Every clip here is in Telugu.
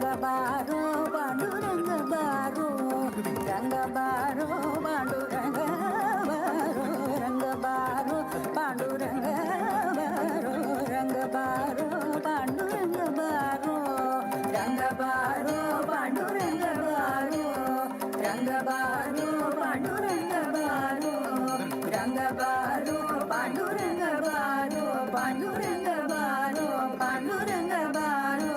రంగబారో పాండురంగబారో రంగబారో పాండురంగబారో రంగబారో పాండురంగబారో రంగబారో పాండురంగబారో రంగబారో పాండురంగబారో రంగబారో పాండురంగబారో రంగబారో పాండురంగబారో పాండురంగబారో పాండురంగబారో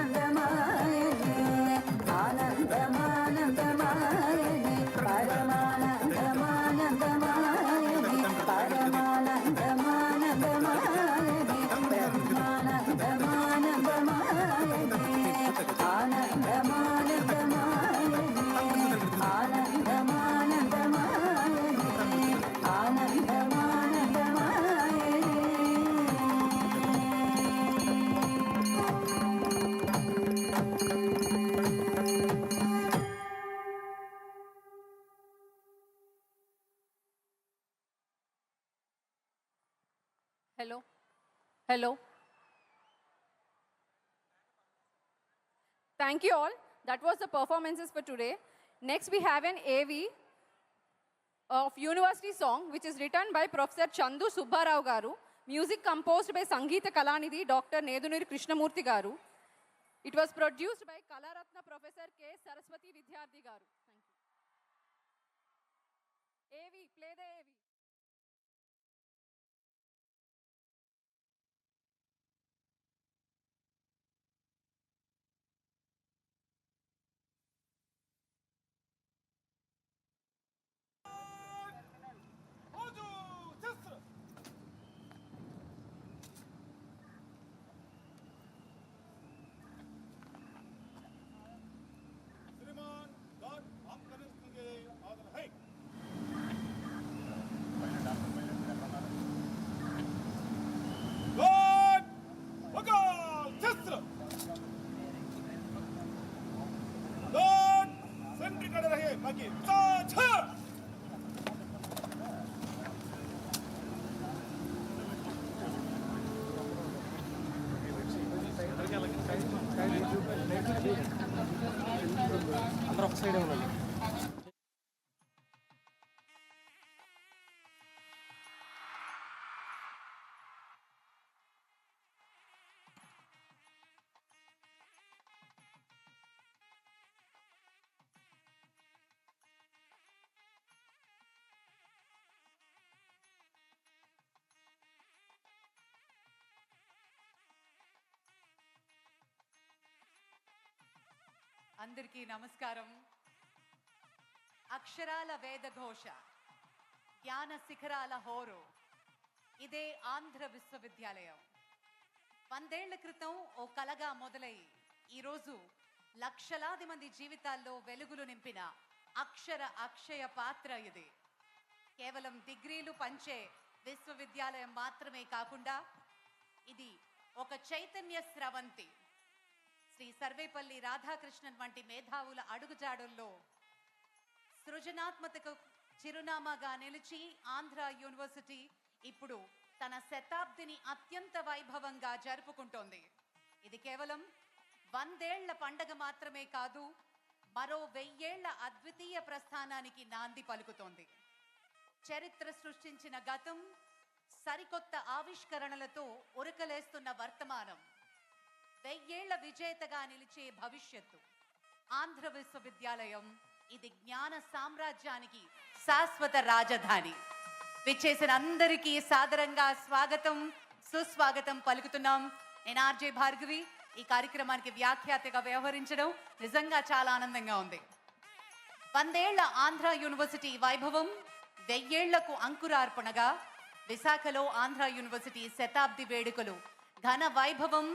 ఆనందమానందమాయనే ఆనందమానందమాయనే పరమానందమానందమాయనే పరమానందమానందమాయనే బ్రహ్మానందమానందమాయనే ఆనందమానందమాయనే ఆనందమానందమాయనే ఆనందమానందమాయనే. Hello. Hello. Thank you all. That was the performances for today. Next we have an AV of University Song which is written by Professor Chandu Subbarao Garu. Music composed by Sangeeta Kalanidhi, Dr. Nedunuri Krishnamurthy Garu. It was produced by Kalaratna Professor K. Saraswati Vidyarthi Garu. Thank you. AV, play the AV. श्रीमान गॉड आपके आदर है गॉड बगाल शस्त्र गॉड सेंट्री कर रहे बाकी साथ అందరూ ఒక సైడే ఉండాలి. అందరికీ నమస్కారం. అక్షరాల వేదఘోష, జ్ఞాన శిఖరాల హోరు, ఇదే ఆంధ్ర విశ్వవిద్యాలయం. 100 ఏళ్ల క్రితం ఓ కలగా మొదలై ఈరోజు లక్షలాది మంది జీవితాల్లో వెలుగులు నింపిన అక్షర అక్షయ పాత్ర ఇది. కేవలం డిగ్రీలు పంచే విశ్వవిద్యాలయం మాత్రమే కాకుండా ఇది ఒక చైతన్య స్రవంతి. శ్రీ సర్వేపల్లి రాధాకృష్ణన్ వంటి మేధావుల అడుగుజాడుల్లో సృజనాత్మకతకు చిరునామాగా నిలిచి ఆంధ్ర యూనివర్సిటీ ఇప్పుడు తన శతాబ్దిని అత్యంత వైభవంగా జరుపుకుంటోంది. ఇది కేవలం 100 ఏళ్ల పండగ మాత్రమే కాదు, మరో 1000 ఏళ్ల అద్వితీయ ప్రస్థానానికి నాంది పలుకుతోంది. చరిత్ర సృష్టించిన గతం, సరికొత్త ఆవిష్కరణలతో ఉరకలేస్తున్న వర్తమానం, 1000 ఏళ్ల విజేతగా నిలిచే భవిష్యత్తు. ఆంధ్ర విశ్వవిద్యాలయం ఇది జ్ఞాన సామ్రాజ్యానికి శాశ్వత రాజధాని. విచ్చేసిన అందరికీ సాదరంగా స్వాగతం, సుస్వాగతం పలుకుతున్నాం. నేను ఆర్జే భార్గవి. ఈ కార్యక్రమానికి వ్యాఖ్యాతగా వ్యవహరించడం నిజంగా చాలా ఆనందంగా ఉంది. 100 ఏళ్ల ఆంధ్ర యూనివర్సిటీ వైభవం 1000 ఏళ్లకు అంకురార్పణగా విశాఖలో ఆంధ్ర యూనివర్సిటీ శతాబ్ది వేడుకలు ఘన వైభవం.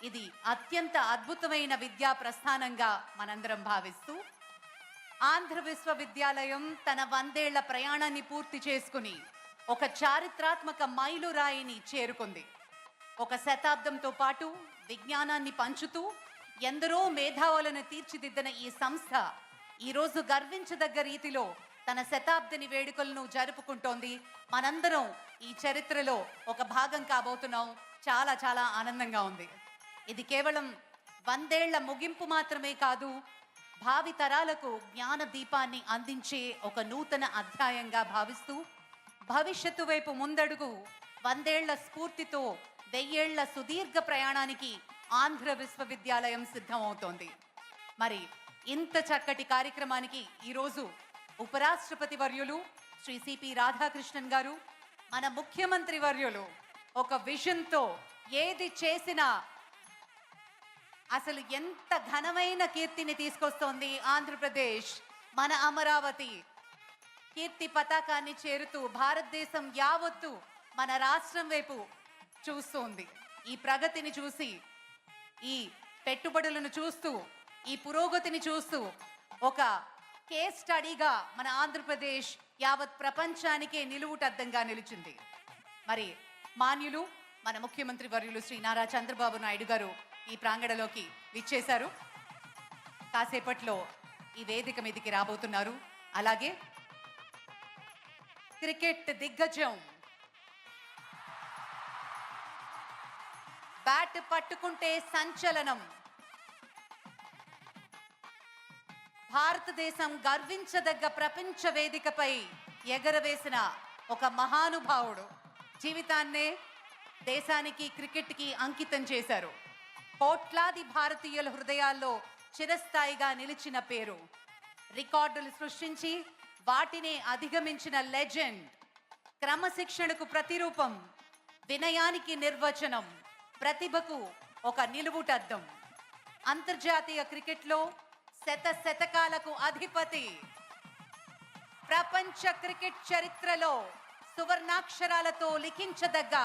ఇది అత్యంత అద్భుతమైన విద్యా ప్రస్థానంగా మనందరం భావిస్తూ ఆంధ్ర విశ్వవిద్యాలయం తన 100 ఏళ్ల ప్రయాణాన్ని పూర్తి చేసుకుని ఒక చారిత్రాత్మక మైలురాయిని చేరుకుంది. ఒక శతాబ్దంతో పాటు విజ్ఞానాన్ని పంచుతూ ఎందరో మేధావులను తీర్చిదిద్దిన ఈ సంస్థ ఈరోజు గర్వించదగ్గ రీతిలో తన శతాబ్దిని వేడుకలను జరుపుకుంటోంది. మనందరం ఈ చరిత్రలో ఒక భాగం కాబోతున్నాం. చాలా చాలా ఆనందంగా ఉంది. ఇది కేవలం 100 ఏళ్ల ముగింపు మాత్రమే కాదు, భావి తరాలకు జ్ఞాన దీపాన్ని అందించే ఒక నూతన అధ్యాయంగా భావిస్తూ భవిష్యత్తు వైపు ముందడుగు 100 ఏళ్ల స్ఫూర్తితో 1000 ఏళ్ల సుదీర్ఘ ప్రయాణానికి ఆంధ్ర విశ్వవిద్యాలయం సిద్ధమవుతోంది. మరి ఇంత చక్కటి కార్యక్రమానికి ఈరోజు ఉపరాష్ట్రపతి వర్యులు శ్రీ సిపి రాధాకృష్ణన్ గారు, మన ముఖ్యమంత్రి వర్యులు ఒక విజన్తో ఏది చేసినా అసలు ఎంత ఘనమైన కీర్తిని తీసుకొస్తోంది ఆంధ్రప్రదేశ్, మన అమరావతి కీర్తి పతాకాన్ని చేరుతూ భారతదేశం యావత్తు మన రాష్ట్రం వైపు చూస్తోంది. ఈ ప్రగతిని చూసి, ఈ పెట్టుబడులను చూస్తూ, ఈ పురోగతిని చూస్తూ ఒక కేస్ స్టడీగా మన ఆంధ్రప్రదేశ్ యావత్ ప్రపంచానికే నిలువుటద్దంగా నిలిచింది. మరి మాన్యులు మన ముఖ్యమంత్రి వర్యులు శ్రీ నారా చంద్రబాబు నాయుడు గారు ఈ ప్రాంగణలోకి విచ్చేశారు. కాసేపట్లో ఈ వేదిక మీదకి రాబోతున్నారు. అలాగే క్రికెట్ దిగ్గజం, బ్యాట్ పట్టుకుంటే సంచలనం, భారతదేశం గర్వించదగ్గ ప్రపంచ వేదికపై ఎగరవేసిన ఒక మహానుభావుడు, జీవితాన్నే దేశానికి క్రికెట్కి అంకితం చేశారు. కోట్లాది భారతీయుల హృదయాల్లో చిరస్థాయిగా నిలిచిన పేరు, రికార్డులు సృష్టించి వాటిని అధిగమించిన లెజెండ్, క్రమశిక్షణకు ప్రతిరూపం, వినయానికి నిర్వచనం, ప్రతిభకు ఒక నిలువుటద్దం, అంతర్జాతీయ క్రికెట్లో శతకాలకు అధిపతి, ప్రపంచ క్రికెట్ చరిత్రలో సువర్ణాక్షరాలతో లిఖించదగ్గ